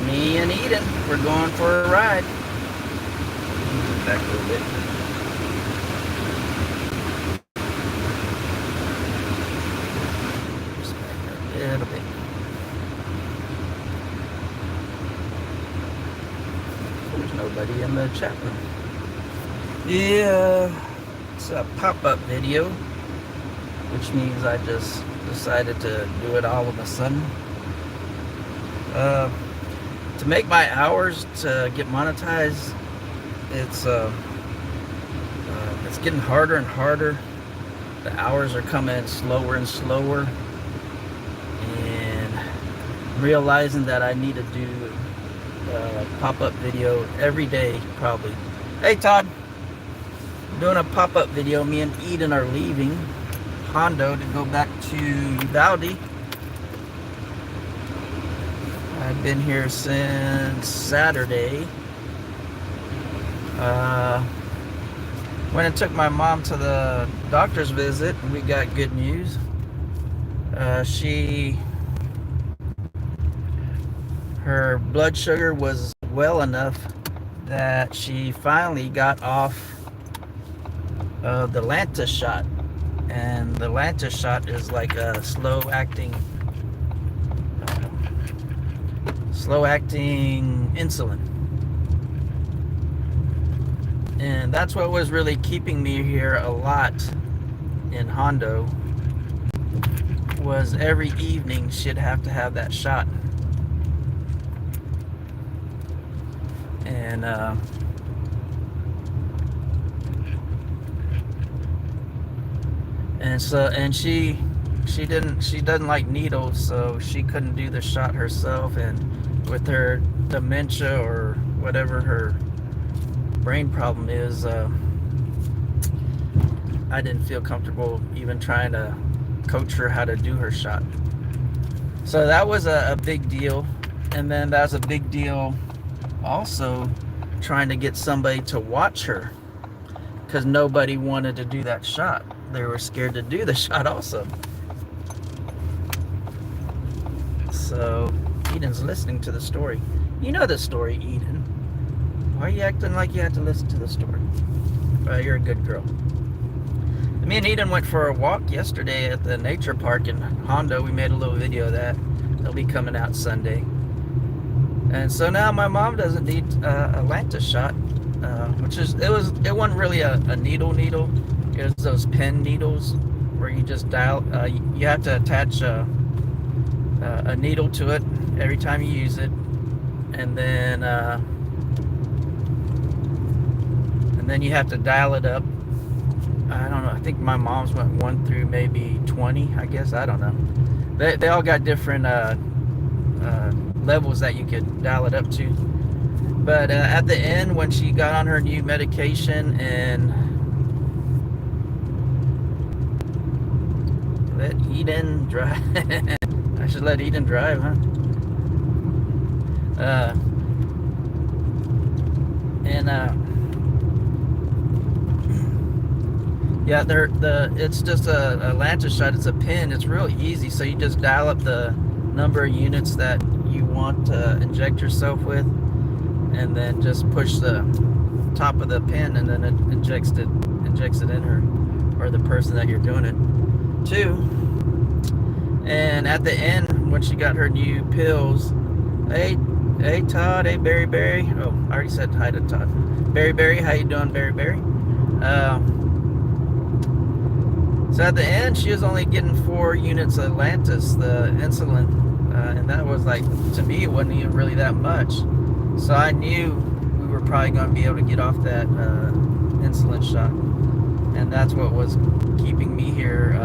Me and Eden, we're going for a ride. Back a little bit. Just back a little bit. There's nobody in the chat room. Yeah, it's a pop-up video, which means I just decided to do it all of a sudden. To make my hours to get monetized, it's getting harder and harder. The hours are coming slower and slower, and I'm realizing that I need to do a pop-up video every day, probably. Hey Todd, I'm doing a pop-up video. Me and Eden are leaving Hondo to go back to Uvalde. I've been here since Saturday. Went and took my mom to the doctor's visit, and we got good news. Her blood sugar was well enough that she finally got off the Lantus shot. And the Lantus shot is like a slow-acting insulin. And that's what was really keeping me here a lot in Hondo, was every evening she'd have to have that shot. And she doesn't like needles, so she couldn't do the shot herself. And with her dementia or whatever her brain problem is, I didn't feel comfortable even trying to coach her how to do her shot. So that was a big deal. And then that was a big deal also trying to get somebody to watch her, because nobody wanted to do that shot. They were scared to do the shot also. So Eden's listening to the story. You know the story, Eden. Why are you acting like you have to listen to the story? You're a good girl. Me and Eden went for a walk yesterday at the nature park in Hondo. We made a little video of that. It'll be coming out Sunday. And so now my mom doesn't need a Lantus shot, it wasn't really a needle. It was those pen needles where you just dial. You have to attach a needle to it every time you use it, and then you have to dial it up. I don't know. I think my mom's went 1 through maybe 20. I guess, I don't know. They all got different levels that you could dial it up to. But at the end, when she got on her new medication, and let Eden drive. I should let Eden drive, huh? Yeah, it's just a Lantus shot. It's a pin. It's real easy. So you just dial up the number of units that you want to inject yourself with, and then just push the top of the pin, and then it injects it in her, or the person that you're doing it to. And at the end, when she got her new pills, hey Todd, hey Berry. Oh, I already said hi to Todd. Berry, how you doing, Berry? So at the end, she was only getting 4 units of Lantus, the insulin, and that was, like, to me, it wasn't even really that much. So I knew we were probably going to be able to get off that insulin shot, and that's what was keeping me here,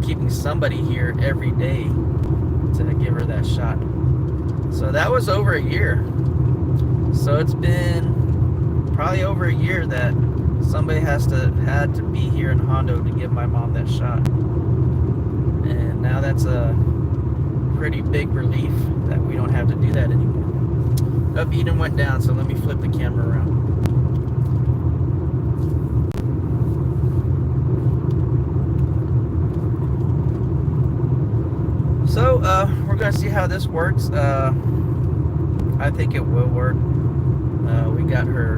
keeping somebody here every day to give her that shot. So that was over a year. So it's been probably over a year that somebody had to be here in Hondo to give my mom that shot. And now that's a pretty big relief that we don't have to do that anymore. Up, Eden went down, so let me flip the camera around. So we're gonna see how this works. I think it will work. We got her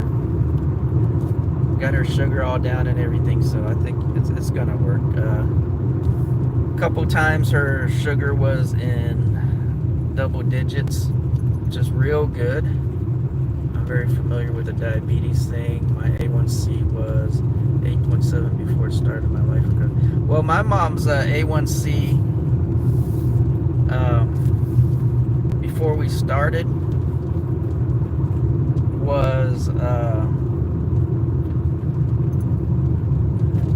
sugar all down and everything, so I think it's gonna work. A couple times her sugar was in double digits, which is real good. I'm very familiar with the diabetes thing. My A1C was 8.7 before it started my life. Well, my mom's A1C before we started was let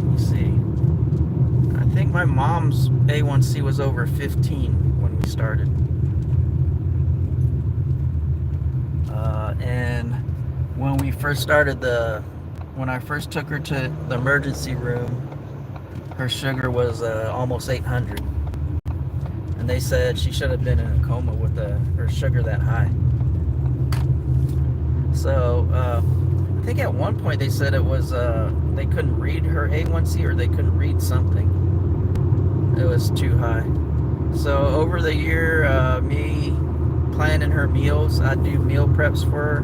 me see. I think my mom's A1C was over 15 when we started. And when we first started when I first took her to the emergency room, her sugar was almost 800. And they said she should have been in a coma with her sugar that high. So I think at one point they said it was they couldn't read her A1C, or they couldn't read something. It was too high. So over the year, me planning her meals, I'd do meal preps for her,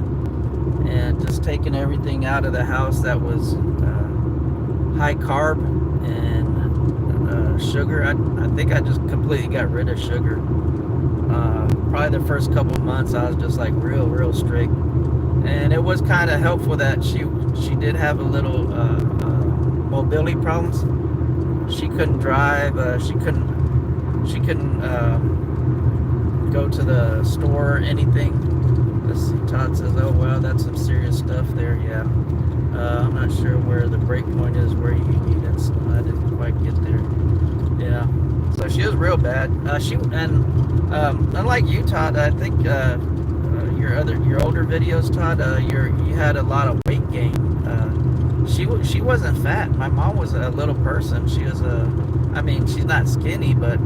and just taking everything out of the house that was high carb and sugar. I think I just completely got rid of sugar. Probably the first couple of months I was just like real strict, and it was kind of helpful that she did have a little mobility problems. She couldn't drive. She couldn't go to the store or anything. Let's see, Todd says, oh wow, that's some serious stuff there. Yeah, I'm not sure where the break point is where you need insulin. I didn't quite get there. Yeah, so she was real bad. Unlike you, Todd, I think your older videos, Todd, you had a lot of weight gain. She wasn't fat. My mom was a little person. She was I mean, she's not skinny, but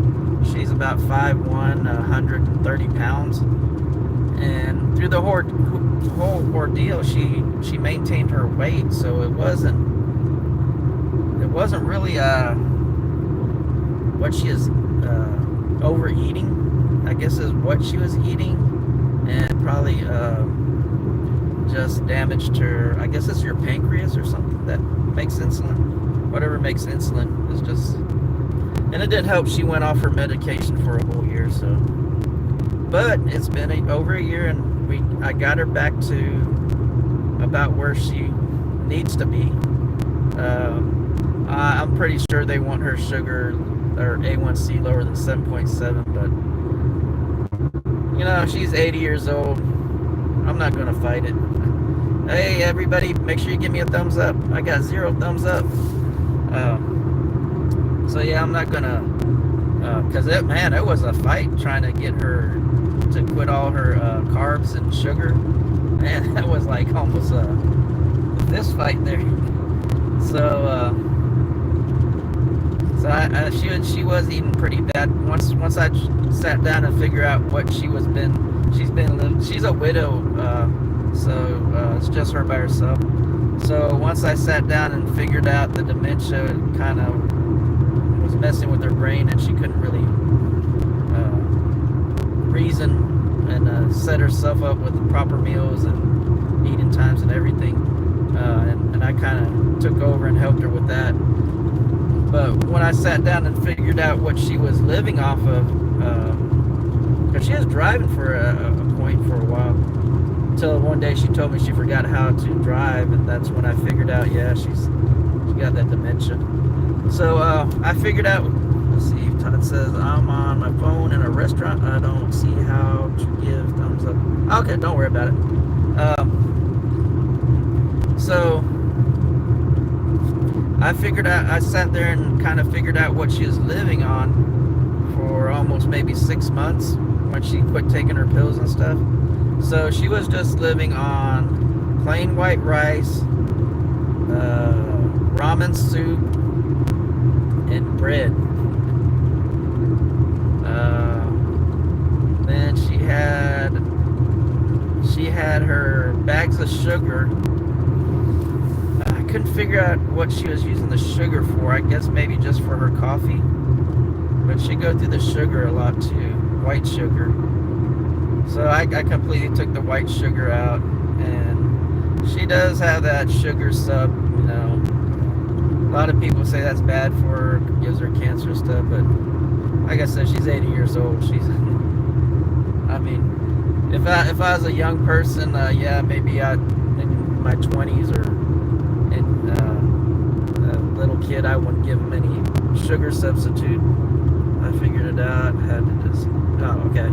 she's about 5'1", 130 pounds. And through the whole ordeal, she maintained her weight, so it wasn't really what she is overeating, I guess, is what she was eating, and probably just damaged her. I guess it's your pancreas or something that makes insulin. Whatever makes insulin is just, and it didn't help. She went off her medication for a whole year, so. But it's been over a year, and I got her back to about where she needs to be. I'm pretty sure they want her sugar or A1C lower than 7.7, but you know, she's 80 years old. I'm not gonna fight it. Hey everybody, make sure you give me a thumbs up. I got 0 thumbs up. So yeah, I'm not gonna, cause it was a fight trying to get her to quit all her carbs and sugar. Man, that was like almost a fist fight there. So she was eating pretty bad. Once I sat down and figured out what she's been living. She's a widow, so it's just her by herself. So once I sat down and figured out the dementia kind of was messing with her brain, and she couldn't really reason and set herself up with the proper meals and eating times and everything, and I kind of took over and helped her with that. But when I sat down and figured out what she was living off of, because she was driving for a point for a while, until one day she told me she forgot how to drive, and that's when I figured out, yeah, she got that dementia. So I figured out, let's see, Todd says, I'm on my phone in a restaurant. I don't see how to give thumbs up. Okay, don't worry about it. So I sat there and kind of figured out what she was living on for almost maybe 6 months when she quit taking her pills and stuff. So she was just living on plain white rice, ramen soup, and bread. Then she had her bags of sugar. I couldn't figure out what she was using the sugar for. I guess maybe just for her coffee. But she go through the sugar a lot too, white sugar. So I completely took the white sugar out, and she does have that sugar sub, you know. A lot of people say that's bad for her, gives her cancer and stuff, but like I said, she's 80 years old. She's, I mean, if I was a young person, yeah, maybe in my 20s or a little kid, I wouldn't give him any sugar substitute. I figured it out. Had to just, oh, okay.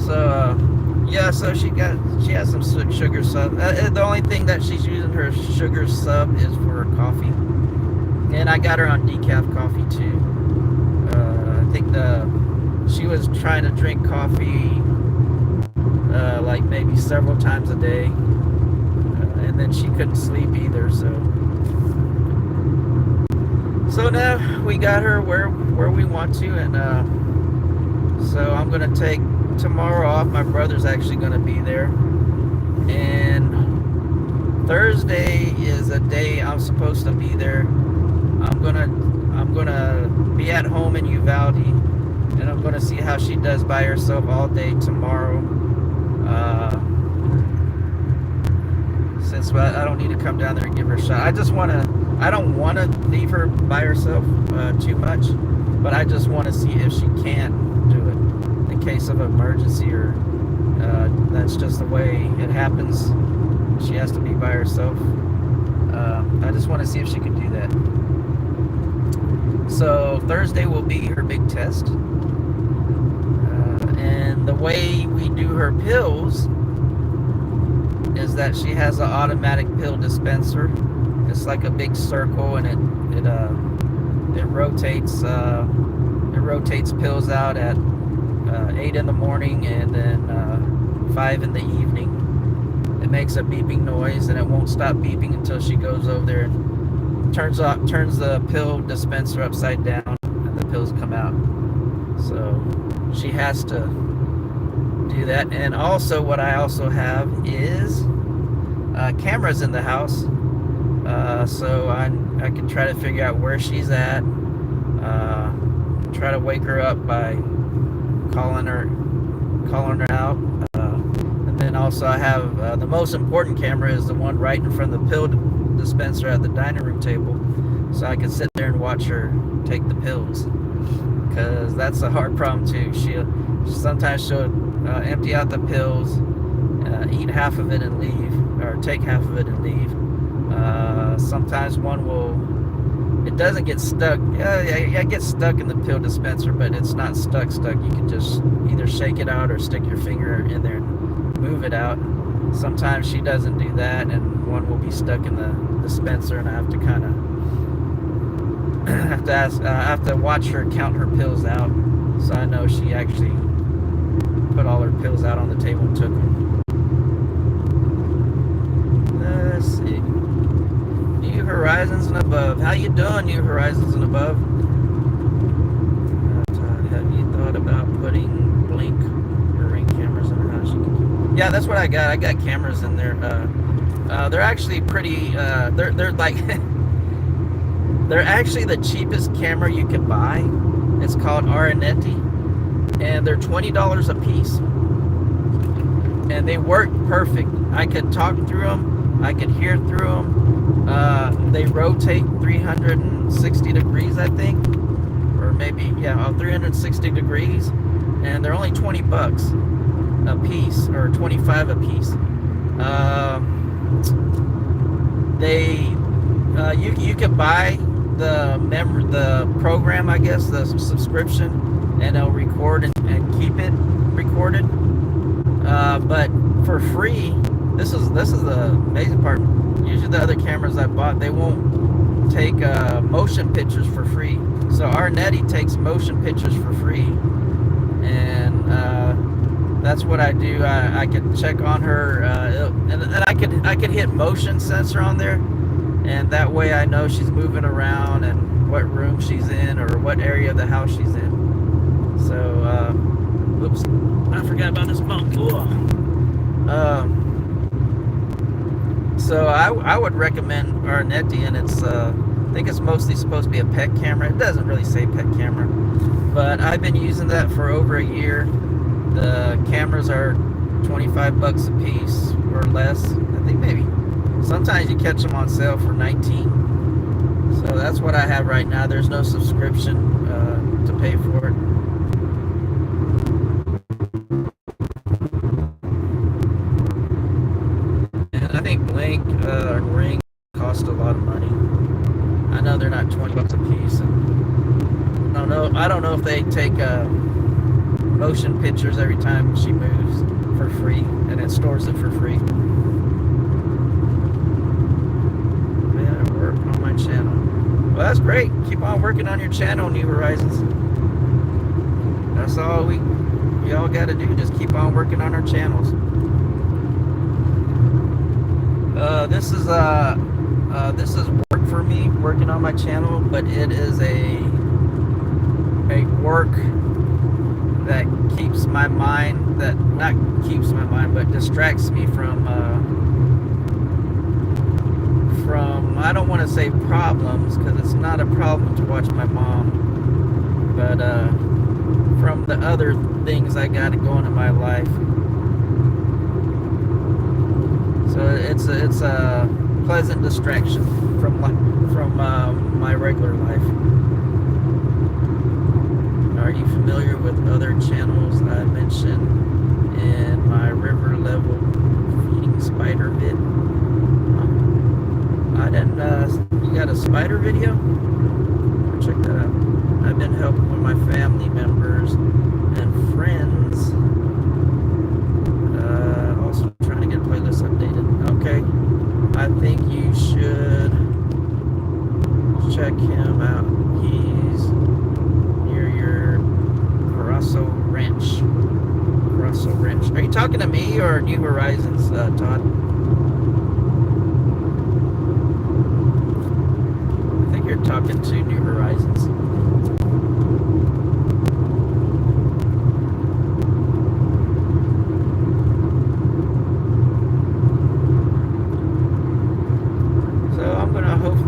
So, yeah, so she has some sugar sub. The only thing that she's using her sugar sub is for her coffee. And I got her on decaf coffee too. I think she was trying to drink coffee like maybe several times a day. And then she couldn't sleep either, so now we got her where we want to, and so I'm gonna take tomorrow off. My brother's actually gonna be there, and Thursday is a day I'm supposed to be there. I'm gonna be at home in Uvalde, and I'm gonna see how she does by herself all day tomorrow. Since I don't need to come down there and give her a shot. I don't want to leave her by herself too much, but I just want to see if she can do it in case of emergency, or that's just the way it happens. She has to be by herself. I just want to see if she can do that. So Thursday will be her big test. And the way we do her pills is that she has an automatic pill dispenser. It's like a big circle, and it rotates pills out at 8 in the morning and then 5 in the evening. It makes a beeping noise, and it won't stop beeping until she goes over there and turns the pill dispenser upside down, and the pills come out. So she has to do that. And also, what I also have is cameras in the house, so I can try to figure out where she's at, try to wake her up by calling her out, and then also I have the most important camera is the one right in front of the pill dispenser at the dining room table, so I can sit there and watch her take the pills, because that's a hard problem too. Sometimes she'll empty out the pills, eat half of it and leave, or take half of it and leave. Sometimes it doesn't get stuck. It gets stuck in the pill dispenser, but it's not stuck. You can just either shake it out or stick your finger in there and move it out. Sometimes she doesn't do that, and one will be stuck in the dispenser, and I have to kind of have to watch her count her pills out, so I know she actually put all her pills out on the table and took them. Let's see. New Horizons and Above. How you doing, New Horizons and Above? Have you thought about putting Blink or Ring cameras in her house? Yeah, that's what I got. I got cameras in there. They're actually pretty. They're like they're actually the cheapest camera you can buy. It's called Arinetti, and they're $20 a piece, and they work perfect. I could talk through them. I could hear through them. They rotate 360 degrees, I think, or maybe 360 degrees, and they're only $20 a piece, or 25 a piece. You could buy the program, I guess, the subscription, and it'll record and keep it recorded. But for free, this is the amazing part. Usually the other cameras I bought, they won't take motion pictures for free. So Arinetti takes motion pictures for free, and that's what I do. I could check on her, and I could hit motion sensor on there, and that way I know she's moving around and what room she's in or what area of the house she's in. So, oops, I forgot about this phone. So I would recommend Arinetti, and I think it's mostly supposed to be a pet camera. It doesn't really say pet camera, but I've been using that for over a year. The cameras are 25 bucks a piece or less. I think maybe sometimes you catch them on sale for 19. So that's what I have right now. There's no subscription to pay for it. And I think Blink Ring cost a lot of money. I know they're not 20 bucks a piece. And I don't know if they take motion pictures every time she moves for free, and it stores it for free. Man, work on my channel. Well, that's great. Keep on working on your channel, New Horizons. That's all we all got to do. Just keep on working on our channels. This is work for me, working on my channel, but it is a work that keeps my mind, that not keeps my mind, but distracts me from I don't want to say problems, because it's not a problem to watch my mom, but from the other things I got going in my life. So it's a pleasant distraction from my regular life. Are you familiar with other channels I mentioned in my river level feeding spider vid? I didn't. You got a spider video? Check that out. I've been helping with my family members and friends. Also trying to get playlists updated. Okay, I think you should check him out. He's near your Carasso Ranch. Are you talking to me or New Horizons, Todd? I think you're talking to New Horizons.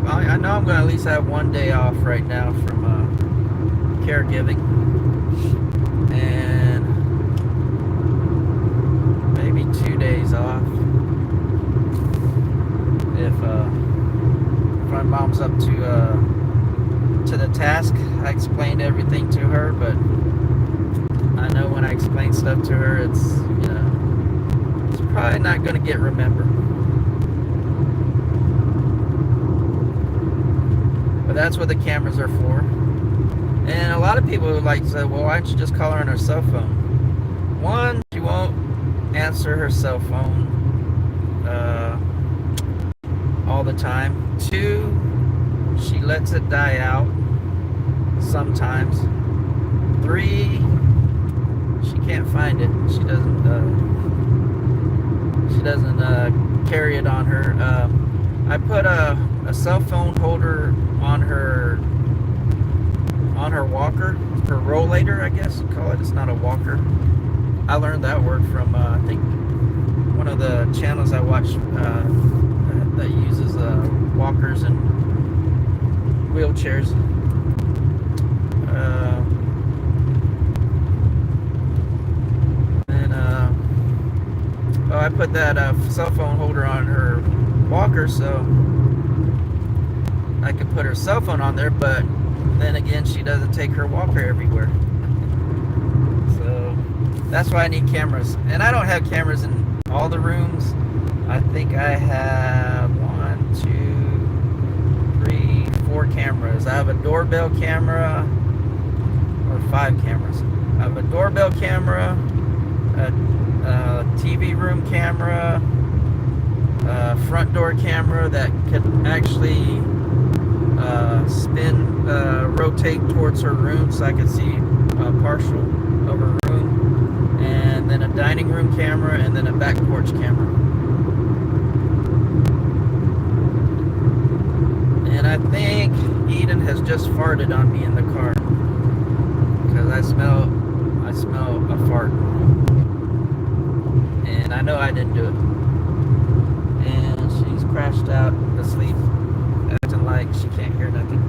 I know I'm going to at least have one day off right now from caregiving, and maybe 2 days off if my mom's up to the task. I explained everything to her, but I know when I explain stuff to her, it's probably not going to get remembered. But that's what the cameras are for. And a lot of people would like to say, well, why don't you just call her on her cell phone? One, she won't answer her cell phone all the time. Two, she lets it die out sometimes. Three, she can't find it. She doesn't carry it on her. I put a cell phone holder on her walker, her rollator, I guess you call it. It's not a walker. I learned that word from I think one of the channels I watch that uses walkers and wheelchairs. I put that cell phone holder on her walker so I could put her cell phone on there, but then again, she doesn't take her walker everywhere. So that's why I need cameras. And I don't have cameras in all the rooms. I think I have 4 cameras. I have a doorbell camera, or 5 cameras. I have a doorbell camera, a TV room camera, a front door camera that could actually rotate towards her room so I could see partial of her room, and then a dining room camera, and then a back porch camera. And I think Eden has just farted on me in the car because I smell a fart, and I know I didn't do it. And she's crashed out asleep, acting like like she can't hear nothing.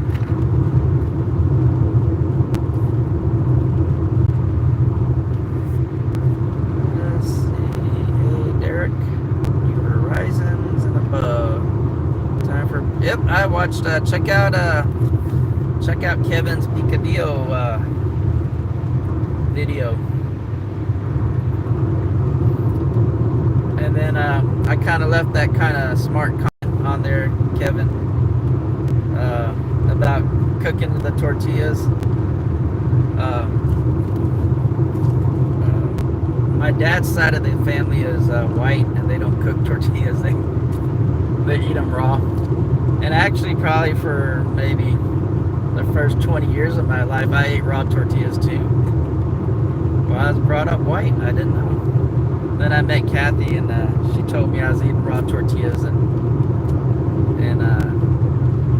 Let's see. Hey, Derek. New Horizons and above. Time for. Yep, I watched. Check out Kevin's Picadillo video. And then I kind of left that kind of smart comment on there, Kevin, about cooking the tortillas. My dad's side of the family is white, and they don't cook tortillas. They eat them raw. And actually, probably for maybe the first 20 years of my life, I ate raw tortillas too. Well, I was brought up white. I didn't know. Then I met Kathy, and she told me I was eating raw tortillas, and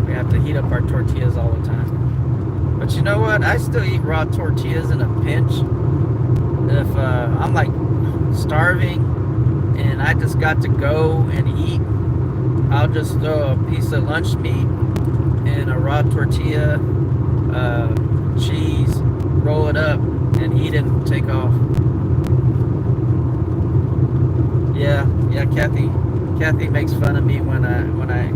we have to heat up our tortillas all the time. But you know what? I still eat raw tortillas in a pinch. If I'm like starving and I just got to go and eat, I'll just throw a piece of lunch meat in a raw tortilla, cheese, roll it up, and eat it and take off. Yeah, Kathy makes fun of me when I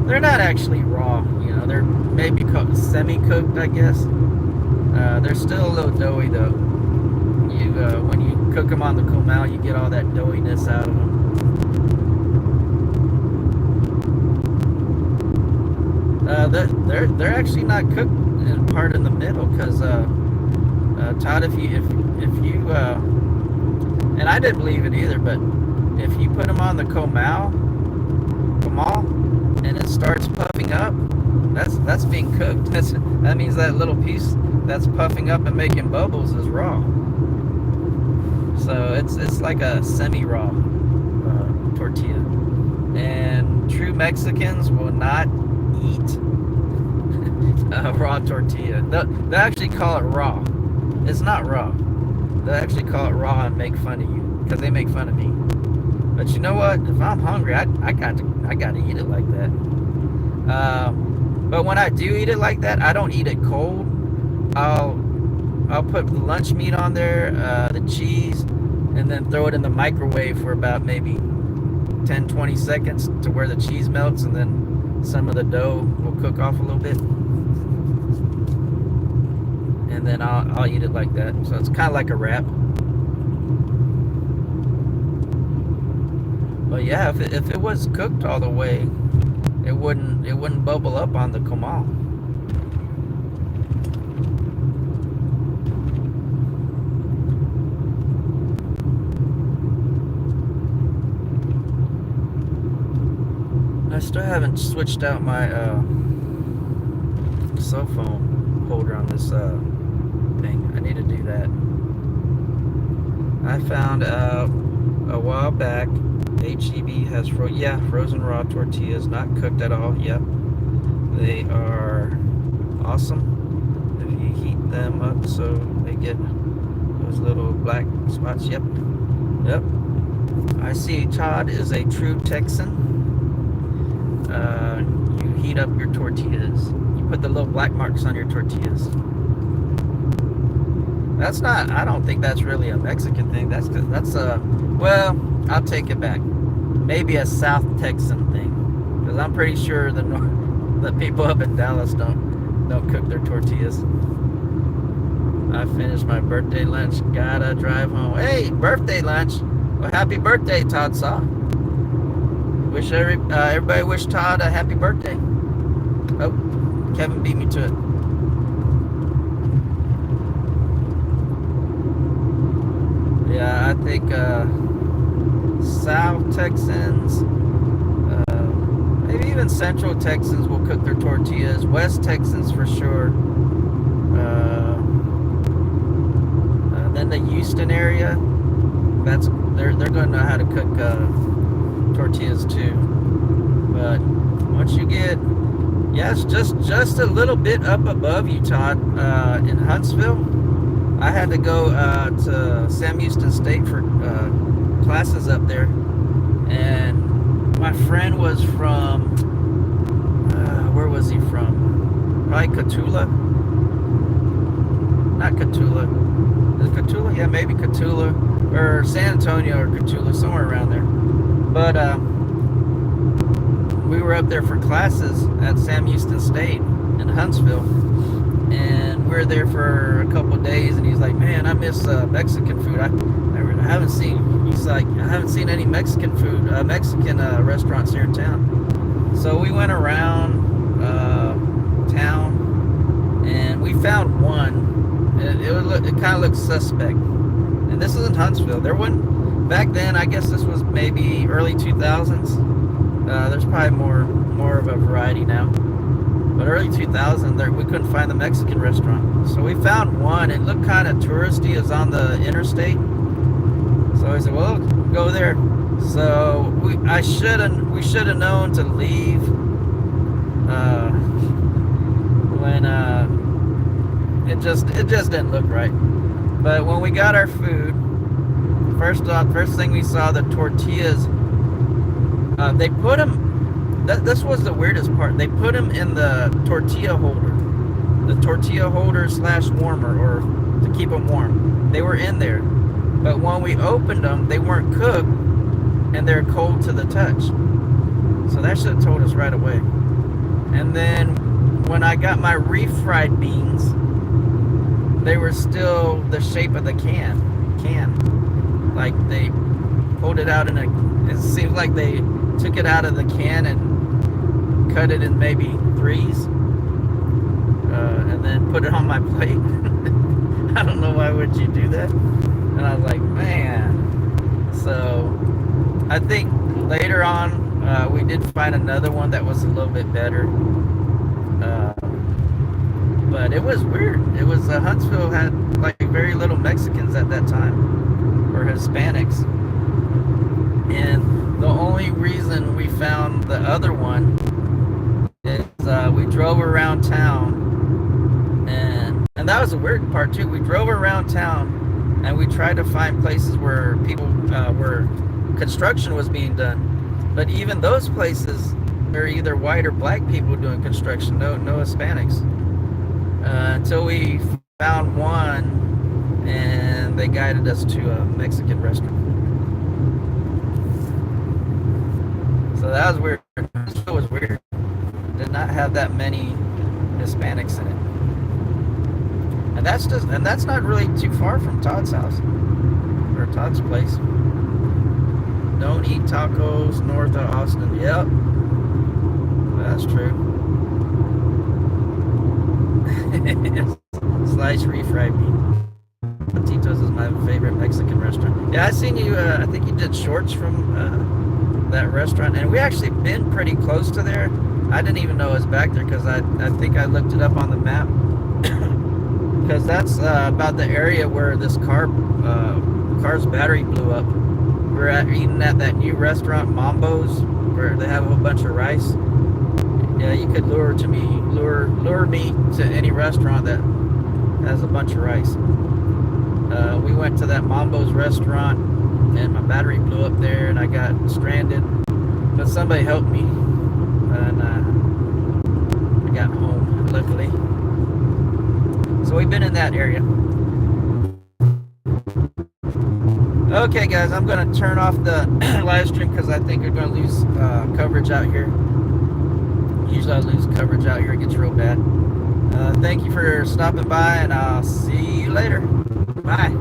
they're not actually raw, you know, they're maybe semi-cooked, I guess. They're still a little doughy though. When you cook them on the comal, you get all that doughiness out of them. They're actually not cooked in part in the middle, because Todd, if you and I didn't believe it either, but if you put them on the comal, and it starts puffing up, that's being cooked. That means that little piece that's puffing up and making bubbles is raw. So it's like a semi-raw tortilla. And true Mexicans will not eat a raw tortilla. They actually call it raw. It's not raw. They actually call it raw and make fun of you, because they make fun of me. But you know what? If I'm hungry, I got to eat it like that. But when I do eat it like that, I don't eat it cold. I'll put the lunch meat on there, the cheese, and then throw it in the microwave for about maybe 10-20 seconds to where the cheese melts, and then some of the dough will cook off a little bit. And then I'll eat it like that. So it's kind of like a wrap. But yeah, if it was cooked all the way, it wouldn't bubble up on the comal. I still haven't switched out my cell phone holder on this thing. I need to do that. I found out a while back HEB has frozen raw tortillas, not cooked at all. Yep, they are awesome. If you heat them up so they get those little black spots. Yep. I see Todd is a true Texan. You heat up your tortillas. You put the little black marks on your tortillas. I don't think that's really a Mexican thing. That's well, I'll take it back. Maybe a South Texan thing, because I'm pretty sure the people up in Dallas don't cook their tortillas. I finished my birthday lunch. Gotta drive home. Hey, birthday lunch! Well, happy birthday, Todd Saw. Wish everybody wish Todd a happy birthday. Oh, Kevin beat me to it. Yeah, I think South Texans, maybe even Central Texans will cook their tortillas. West Texans for sure. Then the Houston area, they're going to know how to cook tortillas too. But once you get, it's just a little bit up above you, Todd, in Huntsville. I had to go to Sam Houston State for classes up there, and my friend was from where was he from? Probably Cotulla. Not Cotulla. Is it Cotulla? Yeah, maybe Cotulla. Or San Antonio or Cotulla, somewhere around there. But we were up there for classes at Sam Houston State in Huntsville. And we were there for a couple of days, and he's like, man, I miss Mexican food. I haven't seen, he's like, I haven't seen any Mexican food, Mexican restaurants here in town. So we went around town, and we found one. It kind of looked suspect. And this is in Huntsville. There wasn't, back then, I guess this was maybe early 2000s. There's probably more of a variety now. But early 2000, we couldn't find the Mexican restaurant. So we found one. It looked kind of touristy. It was on the interstate. So I said, well, go there. So we should have known to leave when it just didn't look right. But when we got our food, first thing we saw, the tortillas. They put them. This was the weirdest part. They put them in the tortilla holder / warmer, or to keep them warm. They were in there, but when we opened them, they weren't cooked, and they're cold to the touch. So that should have told us right away. And then when I got my refried beans, they were still the shape of the can. Like they pulled it out it seemed like they took it out of the can and cut it in maybe threes, and then put it on my plate. I don't know, why would you do that? And I was like, man. So I think later on we did find another one that was a little bit better, but it was weird. It was Huntsville had like very little Mexicans at that time, or Hispanics. And the only reason we found the other one is we drove around town, and that was the weird part too. We drove around town, and we tried to find places where people where construction was being done, but even those places are either white or black people doing construction. No Hispanics. Until we found one, and they guided us to a Mexican restaurant. So that was weird. It was weird. Did not have that many Hispanics in it. And that's not really too far from Todd's house, or Todd's place. Don't eat tacos north of Austin. Yep, that's true. Sliced refried bean. Tito's is my favorite Mexican restaurant. Yeah, I seen you. I think you did shorts from that restaurant, and we actually been pretty close to there. I didn't even know it was back there because I think I looked it up on the map. Because that's about the area where this car's battery blew up. We were eating at that new restaurant, Mambo's, where they have a whole bunch of rice. Yeah, you could lure me to any restaurant that has a bunch of rice. We went to that Mambo's restaurant, and my battery blew up there, and I got stranded. But somebody helped me, and I got home, luckily. So we've been in that area. Okay, guys, I'm going to turn off the live stream because I think we're going to lose coverage out here. Usually I lose coverage out here. It gets real bad. Thank you for stopping by, and I'll see you later. Bye.